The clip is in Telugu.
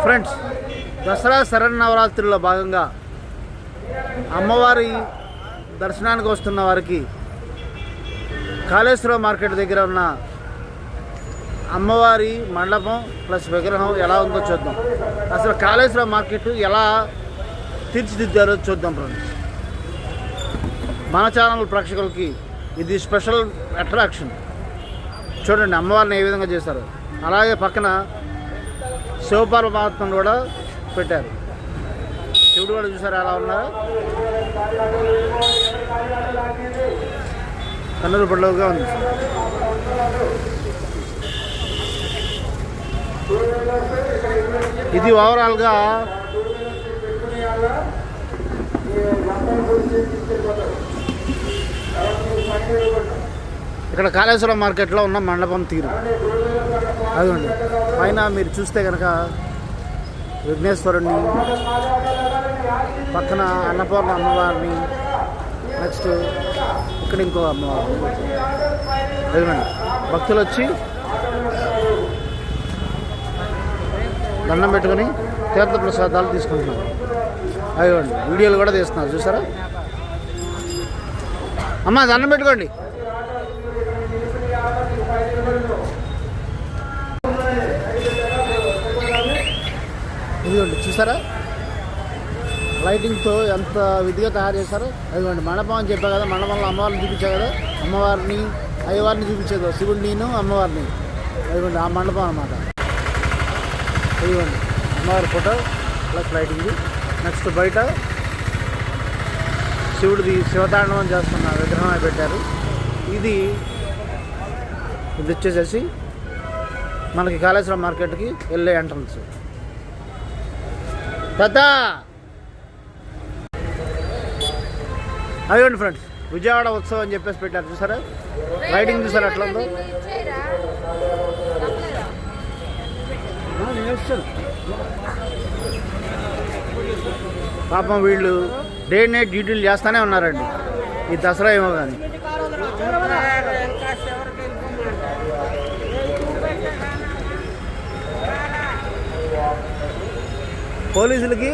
ఫ్రెండ్స్, దసరా శరన్నవరాత్రుల్లో భాగంగా అమ్మవారి దర్శనానికి వస్తున్న వారికి కాళేశ్వరం మార్కెట్ దగ్గర ఉన్న అమ్మవారి మండపం ప్లస్ విగ్రహం ఎలా ఉందో చూద్దాం. అసలు కాళేశ్వరం మార్కెట్ ఎలా తీర్చిదిద్దారో చూద్దాం ఫ్రెండ్స్. మన ఛానల్ ప్రేక్షకులకి ఇది స్పెషల్ అట్రాక్షన్. చూడండి అమ్మవారిని ఏ విధంగా చేశారు. అలాగే పక్కన శివపార్వమాత్మను కూడా పెట్టారు. శివుడు కూడా చూసారు ఎలా ఉన్నారు, కన్నుల పండుగగా ఉంది. ఇది ఓవరాల్గా ఇక్కడ కాళేశ్వరం మార్కెట్లో ఉన్న మండపం తీరు అదండి. పైన మీరు చూస్తే కనుక విఘ్నేశ్వరుణ్ణి, పక్కన అన్నపూర్ణ అమ్మవారిని, నెక్స్ట్ ఇక్కడ ఇంకో అమ్మవారు. అదిగోండి భక్తులు వచ్చి దండం పెట్టుకొని తీర్థ ప్రసాదాలు తీసుకుంటున్నారు. అదిగోండి వీడియోలు కూడా తీస్తున్నారు చూసారా. అమ్మ దండం పెట్టుకోండి. ఇదిగోండి చూసారా లైటింగ్తో ఎంత విధిగా తయారు చేశారో. అదిగోండి మండపం అని చెప్పా కదా, మండపంలో అమ్మవారిని చూపించారు కదా, అమ్మవారిని అయ్యవారిని చూపించేది శివుడిని అమ్మవారిని. అదిగోండి ఆ మండపం అన్నమాట. ఇదిగోండి అమ్మవారి ఫోటో ప్లస్ లైటింగ్. నెక్స్ట్ బయట శివుడిది శివతాండవం చేస్తున్న విగ్రహం పెట్టారు. ఇది వచ్చేసేసి మనకి కాళేశ్వరం మార్కెట్కి వెళ్ళే ఎంట్రన్స్. పెద్దా అదిగోండి ఫ్రెండ్స్ విజయవాడ ఉత్సవం అని చెప్పేసి పెట్టారు చూసారా. లైటింగ్ చూసారా ఎట్లా ఉందో. పాపం వీళ్ళు డే నైట్ డ్యూటీలు చేస్తూనే ఉన్నారండి ఈ దసరా ఏమో కానీ. పోలీసులకి